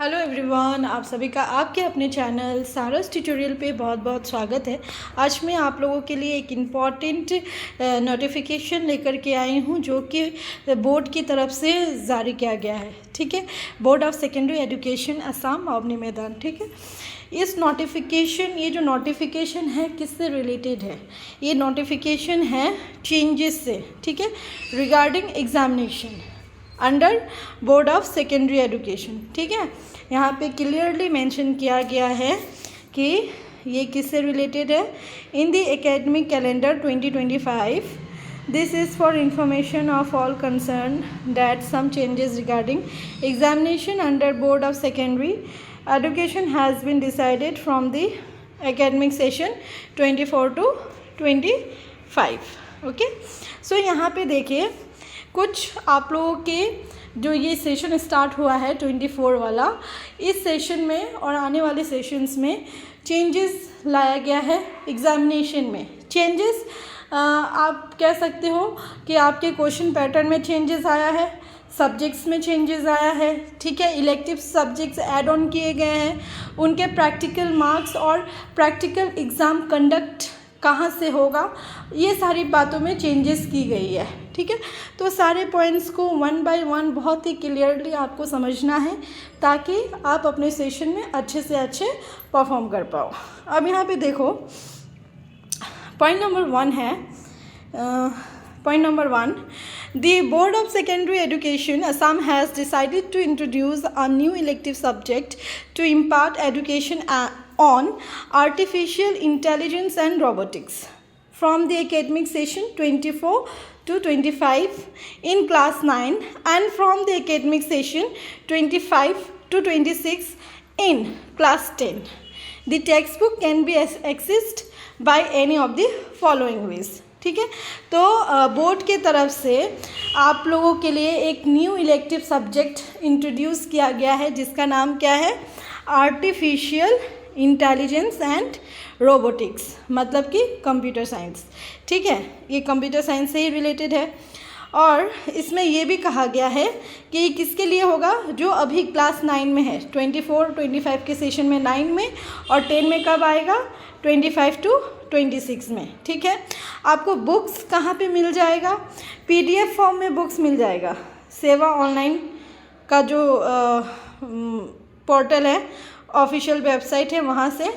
Hello everyone, आप सभी का आपके अपने चैनल सारस ट्यूटोरियल पे बहुत बहुत स्वागत है। आज मैं आप लोगों के लिए एक इम्पॉर्टेंट नोटिफिकेशन लेकर के आई हूँ जो कि बोर्ड की तरफ से जारी किया गया है। ठीक है, board of secondary education Assam अवनी मैदान। ठीक है, ये जो नोटिफिकेशन है किससे रिलेटेड है? ये नोटिफिकेशन है चेंजेस से। ठीक है, regarding examination under board of secondary education. ठीक है, यहाँ पे क्लियरली मेंशन किया गया है कि ये किससे रिलेटेड है। In the academic calendar 2025 this is for information of all concern that some changes regarding examination under board of secondary education has been decided from the academic session 24 to 25। Okay, so यहाँ पे देखिए कुछ आप लोगों के जो ये session start हुआ है 24 वाला, इस सेशन में और आने वाले सेशंस में चेंजेस लाया गया है। एग्जामिनेशन में चेंजेस आप कह सकते हो कि आपके क्वेश्चन पैटर्न में चेंजेस आया है, सब्जेक्ट्स में चेंजेस आया है। ठीक है, इलेक्टिव सब्जेक्ट्स ऐड ऑन किए गए हैं, उनके प्रैक्टिकल मार्क्स और प्रैक्टिकल एग्ज़ाम कंडक्ट कहाँ से होगा, ये सारी बातों में चेंजेस की गई है। ठीक है, तो सारे पॉइंट्स को वन बाय वन बहुत ही क्लियरली आपको समझना है ताकि आप अपने सेशन में अच्छे से अच्छे परफॉर्म कर पाओ। अब यहाँ पे देखो, पॉइंट नंबर 1 है। Point number 1, the Board of Secondary Education Assam has decided to introduce a new elective subject to impart education on artificial intelligence and robotics from the academic session 24 to 25 in class 9 and from the academic session 25 to 26 in class 10. The textbook can be accessed by any of the following ways. ठीक है, तो board के तरफ से आप लोगों के लिए एक न्यू इलेक्टिव सब्जेक्ट इंट्रोड्यूस किया गया है जिसका नाम क्या है? आर्टिफिशियल इंटेलिजेंस एंड रोबोटिक्स, मतलब कि कंप्यूटर साइंस। ठीक है, ये कंप्यूटर साइंस से ही रिलेटेड है और इसमें ये भी कहा गया है कि किसके लिए होगा? जो अभी क्लास 9 में है, 24-25 के सेशन में 9 में, और 10 में कब आएगा? 25 to 26 में। ठीक है, आपको बुक्स कहाँ पे मिल जाएगा? PDF फॉर्म में बुक्स मिल जाएगा। सेवा ऑनलाइन का जो पोर्टल है, ऑफिशियल वेबसाइट है, वहाँ से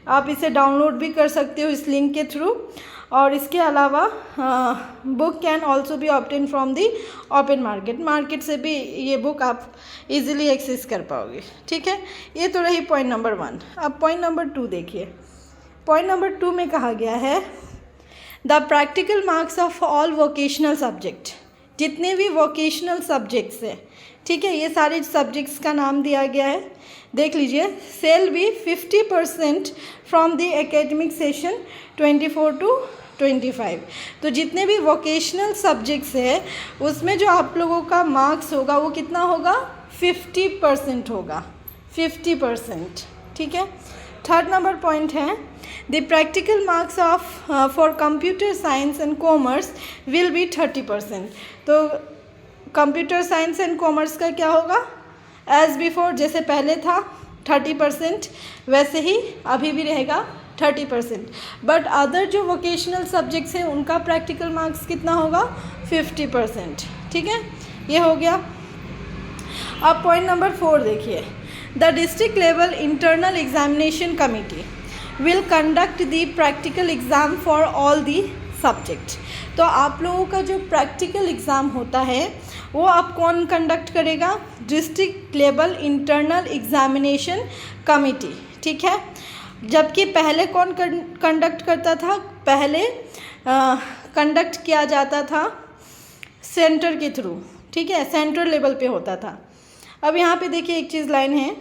आप इसे डाउनलोड भी कर सकते हो इस लिंक के थ्रू। और इसके अलावा book can also be obtain from the open market से भी ये बुक आप इजीली एक्सेस कर पाओगे। ठीक है, ये तो रही पॉइंट नंबर 1। अब पॉइंट नंबर 2 देखिए। पॉइंट नंबर 2 में कहा गया है the practical marks of all vocational subject. जितने भी वोकेशनल सब्जेक्ट्स हैं, ठीक है, ये सारे सब्जेक्ट्स का नाम दिया गया है, देख लीजिए। Shall be 50% from the academic session 24 to 25। तो जितने भी वोकेशनल सब्जेक्ट्स है उसमें जो आप लोगों का मार्क्स होगा वो कितना होगा? 50% होगा, 50%। ठीक है, थर्ड नंबर पॉइंट है the practical marks of for computer science and commerce will be 30%। तो कंप्यूटर साइंस एंड कॉमर्स का क्या होगा? एज बिफोर, जैसे पहले था 30%, वैसे ही अभी भी रहेगा 30%। बट अदर जो वोकेशनल सब्जेक्ट्स हैं उनका प्रैक्टिकल मार्क्स कितना होगा? 50%। ठीक है, ये हो गया। अब पॉइंट नंबर 4 देखिए। The district level internal examination committee will conduct the practical exam for all the subject. तो आप लोगों का जो प्रैक्टिकल एग्ज़ाम होता है वो आप कौन कंडक्ट करेगा? District level internal examination committee. ठीक है, जबकि पहले कौन कंडक्ट करता था? पहले कंडक्ट किया जाता था सेंटर के थ्रू। ठीक है, सेंट्रल लेवल पे होता था। अब यहाँ पे देखिए एक चीज़ लाइन है,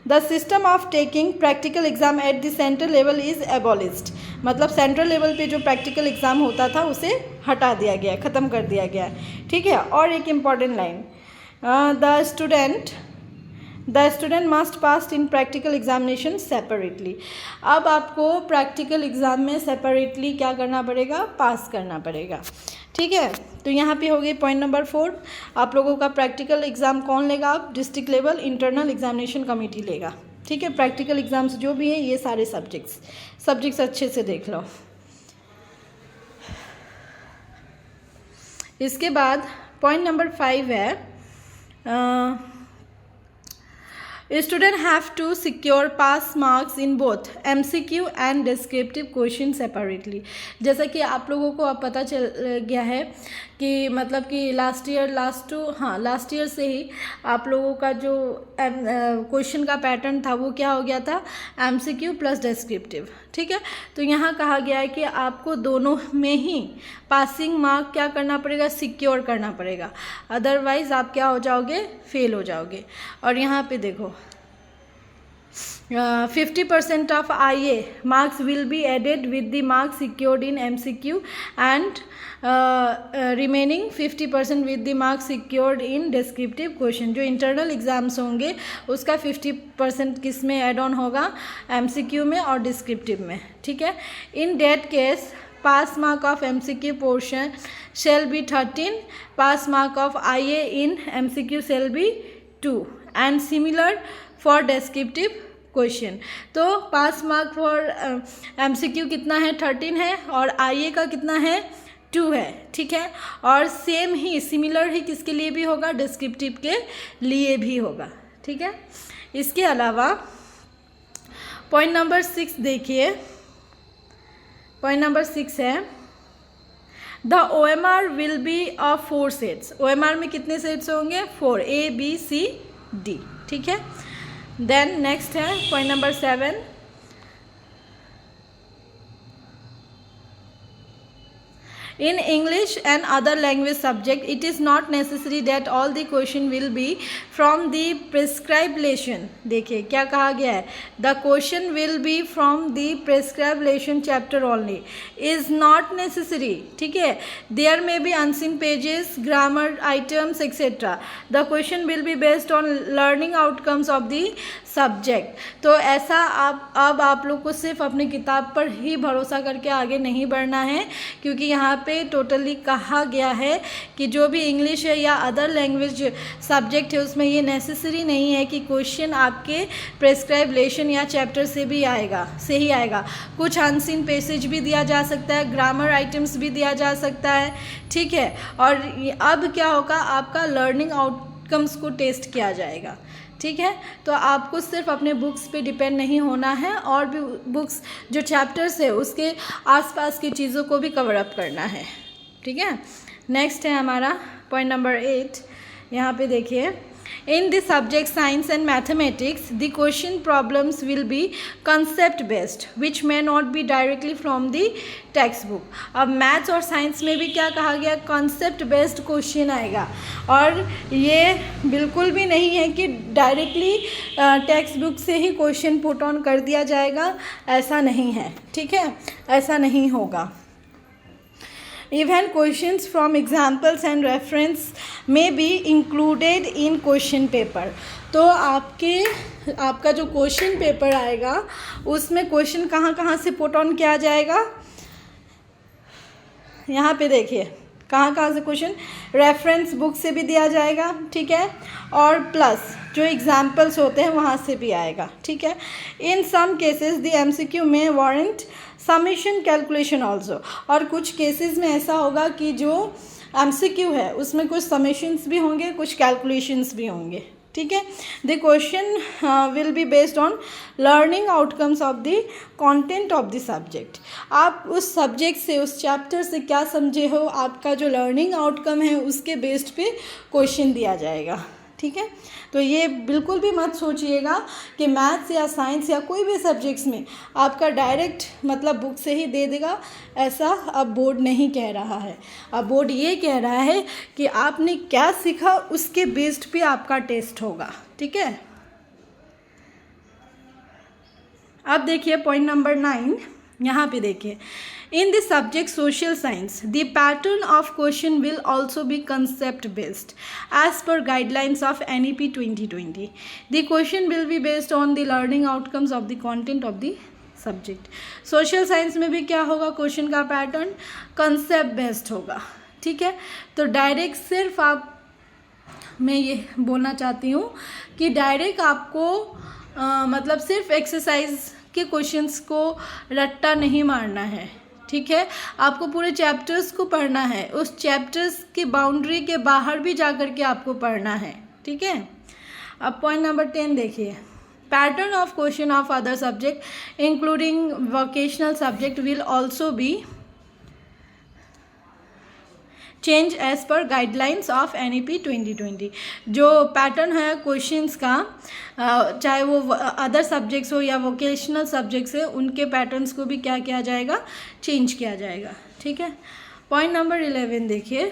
the system of taking practical exam at the central level is abolished. मतलब सेंट्रल लेवल पे जो प्रैक्टिकल एग्ज़ाम होता था उसे हटा दिया गया, ख़त्म कर दिया गया। ठीक है, और एक important line, the the student must pass in practical examination separately. अब आपको प्रैक्टिकल एग्ज़ाम में सेपरेटली क्या करना पड़ेगा, पास करना पड़ेगा। ठीक है, तो यहाँ पे हो गई पॉइंट नंबर 4। आप लोगों का प्रैक्टिकल एग्ज़ाम कौन लेगा, आप district level internal examination committee लेगा। ठीक है, प्रैक्टिकल एग्ज़ाम्स जो भी हैं ये सारे सब्जेक्ट्स अच्छे से देख लो। इसके बाद पॉइंट नंबर 5 है student have to secure pass marks in both MCQ and descriptive question separately. जैसा कि आप लोगों को अब पता चल गया है कि मतलब कि लास्ट ईयर से ही आप लोगों का जो क्वेश्चन का पैटर्न था वो क्या हो गया था, MCQ प्लस डिस्क्रिप्टिव। ठीक है, तो यहाँ कहा गया है कि आपको दोनों में ही पासिंग मार्क क्या करना पड़ेगा, सिक्योर करना पड़ेगा, अदरवाइज आप क्या हो जाओगे, फेल हो जाओगे। और यहाँ पे देखो 50% of IA marks will be added with the marks secured in MCQ and remaining 50% with the marks secured in descriptive question। जो इंटरनल एग्जाम्स होंगे उसका 50% किस में ऐड ऑन होगा, MCQ में और डिस्क्रिप्टिव में। ठीक है, in that case pass mark of MCQ portion shall be 13, pass mark of IA in MCQ shall be 2 and similar for descriptive question. तो पास मार्क फॉर MCQ कितना है, 13 है, और IA का कितना है, 2 है। ठीक है, और सेम ही सिमिलर ही किसके लिए भी होगा, डिस्क्रिप्टिव के लिए भी होगा। ठीक है, इसके अलावा पॉइंट नंबर 6 देखिए, पॉइंट नंबर 6 है the OMR will be of 4 sets. OMR में कितने सेट्स होंगे, 4, A B C D। ठीक है, देन नेक्स्ट है point number 7, in English and other language subject it is not necessary that all the question will be from the prescribed lesson। देखिए क्या कहा गया है, the question will be from the prescribed lesson chapter only, is not necessary। ठीक है, there may be unseen pages, grammar items etc। the question will be based on learning outcomes of the subject. तो ऐसा अब आप लोग को सिर्फ अपनी किताब पर ही भरोसा करके आगे नहीं बढ़ना है, क्योंकि यहाँ पे टोटली कहा गया है कि जो भी इंग्लिश है या अदर लैंग्वेज सब्जेक्ट है उसमें ये नेसेसरी नहीं है कि क्वेश्चन आपके प्रेस्क्राइब लेशन या चैप्टर से ही आएगा। कुछ अनसीन पैसेज भी दिया जा सकता है, ग्रामर आइटम्स भी दिया जा सकता है। ठीक है, और अब क्या होगा, आपका लर्निंग आउटकम्स को टेस्ट किया जाएगा। ठीक है, तो आपको सिर्फ अपने बुक्स पे डिपेंड नहीं होना है, और भी बुक्स जो चैप्टर्स है उसके आसपास की चीज़ों को भी कवर अप करना है। ठीक है, नेक्स्ट है हमारा पॉइंट नंबर 8। यहाँ पे देखिए, in the subject science and mathematics the question problems will be concept based which may not be directly from the text book. अब मैथ्स और साइंस में भी क्या कहा गया, कंसेप्ट बेस्ड क्वेश्चन आएगा, और ये बिल्कुल भी नहीं है कि डायरेक्टली टेक्स्ट बुक से ही क्वेश्चन पुट ऑन कर दिया जाएगा, ऐसा नहीं है। ठीक है, ऐसा नहीं होगा। Even questions from examples and reference may be included in question paper। तो आपका जो क्वेश्चन पेपर आएगा उसमें क्वेश्चन कहाँ से पुट ऑन किया जाएगा, यहाँ पे देखिए कहाँ से क्वेश्चन रेफरेंस बुक से भी दिया जाएगा। ठीक है, और प्लस जो एग्जाम्पल्स होते हैं वहाँ से भी आएगा। ठीक है, इन सम केसेस द MCQ में वारंट समेशन कैलकुलेशन ऑल्सो। और कुछ केसेस में ऐसा होगा कि जो MCQ है उसमें कुछ समेशंस भी होंगे, कुछ कैलकुलेशंस भी होंगे। ठीक है, the question will be based on learning outcomes of the content of the subject. आप उस सब्जेक्ट से, उस चैप्टर से क्या समझे हो, आपका जो लर्निंग आउटकम है उसके बेस्ड पे क्वेश्चन दिया जाएगा। ठीक है, तो ये बिल्कुल भी मत सोचिएगा कि मैथ्स या साइंस या कोई भी सब्जेक्ट्स में आपका डायरेक्ट मतलब बुक से ही दे देगा, ऐसा अब बोर्ड नहीं कह रहा है। अब बोर्ड ये कह रहा है कि आपने क्या सीखा उसके बेस्ड पे आपका टेस्ट होगा। ठीक है, अब देखिए पॉइंट नंबर 9, यहाँ पे देखिए, in the subject social science the pattern of question will also be concept based as per guidelines of NEP 2020. The question will be based on the learning outcomes of the content of the subject. Social science में भी क्या होगा, question का pattern concept based होगा. ठीक है, तो direct सिर्फ आप, मैं ये बोलना चाहती हूँ कि डायरेक्ट आपको मतलब सिर्फ एक्सरसाइज के क्वेश्चंस को रट्टा नहीं मारना है. ठीक है, आपको पूरे चैप्टर्स को पढ़ना है, उस चैप्टर्स की बाउंड्री के बाहर भी जा कर के आपको पढ़ना है. ठीक है, अब पॉइंट नंबर 10 देखिए, pattern of question of other subject including vocational subject will also be change as per guidelines of NEP 2020. जो पैटर्न है क्वेश्चंस का, चाहे वो अदर सब्जेक्ट्स हो या वोकेशनल सब्जेक्ट्स है, उनके पैटर्न्स को भी क्या किया जाएगा, चेंज किया जाएगा. ठीक है, पॉइंट नंबर 11 देखिए,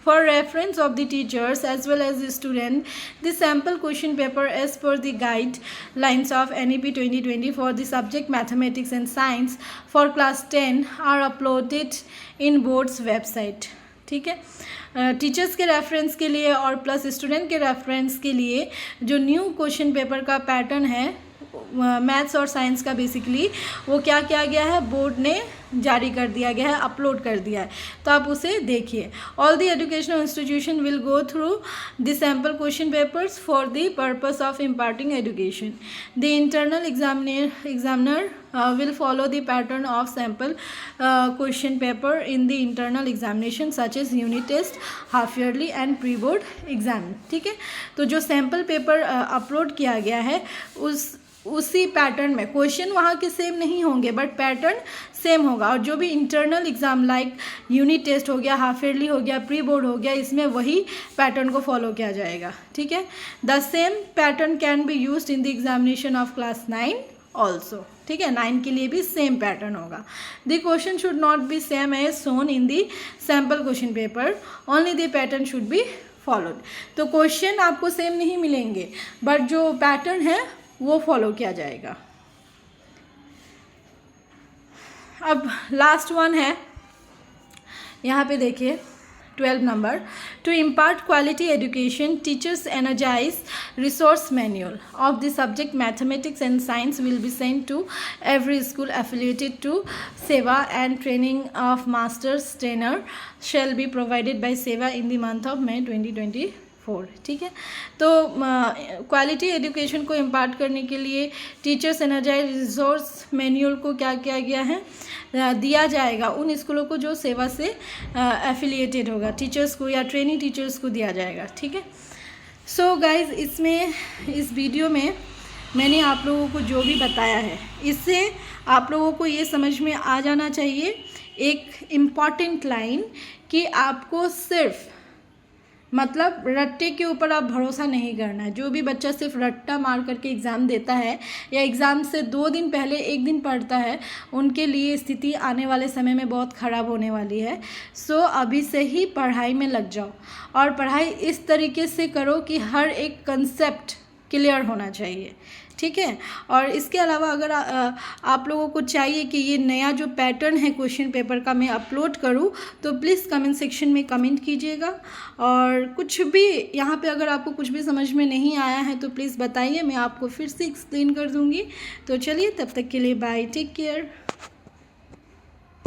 for reference of the teachers as well as the student, the sample question paper as per the guidelines of NEP 2020 for the subject mathematics and science for class 10 are uploaded in board's website. ठीक है, teachers के reference के लिए और plus student के reference के लिए जो न्यू क्वेश्चन पेपर का पैटर्न है मैथ्स और साइंस का, बेसिकली वो क्या किया गया है, बोर्ड ने जारी कर दिया गया है, अपलोड कर दिया है, तो आप उसे देखिए. All the educational institution will go through the sample question papers for the purpose of imparting education. The internal examiner will follow the pattern of sample question paper in the internal examination such as unit test, half yearly and pre-board exam. ठीक है, तो जो sample paper upload किया गया है उसी pattern में question वहाँ के सेम नहीं होंगे बट पैटर्न सेम होगा. और जो भी internal exam like unit test हो गया, हाफ ईयरली हो गया, प्री बोर्ड हो गया, इसमें वही पैटर्न को फॉलो किया जाएगा. ठीक है, the same pattern can be used in the examination of class 9 also. ठीक है, 9 के लिए भी सेम पैटर्न होगा. The question should not be same as shown in the sample question paper, only the pattern should be followed. तो question आपको same नहीं मिलेंगे बट जो पैटर्न है वो फॉलो किया जाएगा. अब लास्ट वन है, यहाँ पे देखिए 12 number, to impart quality education teachers energize resource manual of the subject mathematics and science will be sent to every school affiliated to सेवा and training of masters trainer shall be provided by सेवा in the month of May 2024. ठीक है, तो quality education को impart करने के लिए teachers energize resource manual को क्या किया गया है, दिया जाएगा उन स्कूलों को जो सेवा से एफिलिएटेड होगा, टीचर्स को या ट्रेनिंग टीचर्स को दिया जाएगा. ठीक है, सो गाइज इस वीडियो में मैंने आप लोगों को जो भी बताया है इससे आप लोगों को ये समझ में आ जाना चाहिए एक इम्पॉर्टेंट लाइन कि आपको सिर्फ मतलब रट्टे के ऊपर आप भरोसा नहीं करना है. जो भी बच्चा सिर्फ रट्टा मार करके एग्ज़ाम देता है या एग्ज़ाम से 2 दिन पहले 1 दिन पढ़ता है, उनके लिए स्थिति आने वाले समय में बहुत ख़राब होने वाली है. सो अभी से ही पढ़ाई में लग जाओ और पढ़ाई इस तरीके से करो कि हर एक कंसेप्ट क्लियर होना चाहिए. ठीक है, और इसके अलावा अगर आप लोगों को चाहिए कि ये नया जो पैटर्न है क्वेश्चन पेपर का मैं अपलोड करूं तो प्लीज़ कमेंट सेक्शन में कमेंट कीजिएगा. और कुछ भी यहाँ पे अगर आपको कुछ भी समझ में नहीं आया है तो प्लीज़ बताइए, मैं आपको फिर से एक्सप्लेन कर दूँगी. तो चलिए, तब तक के लिए बाय, टेक केयर.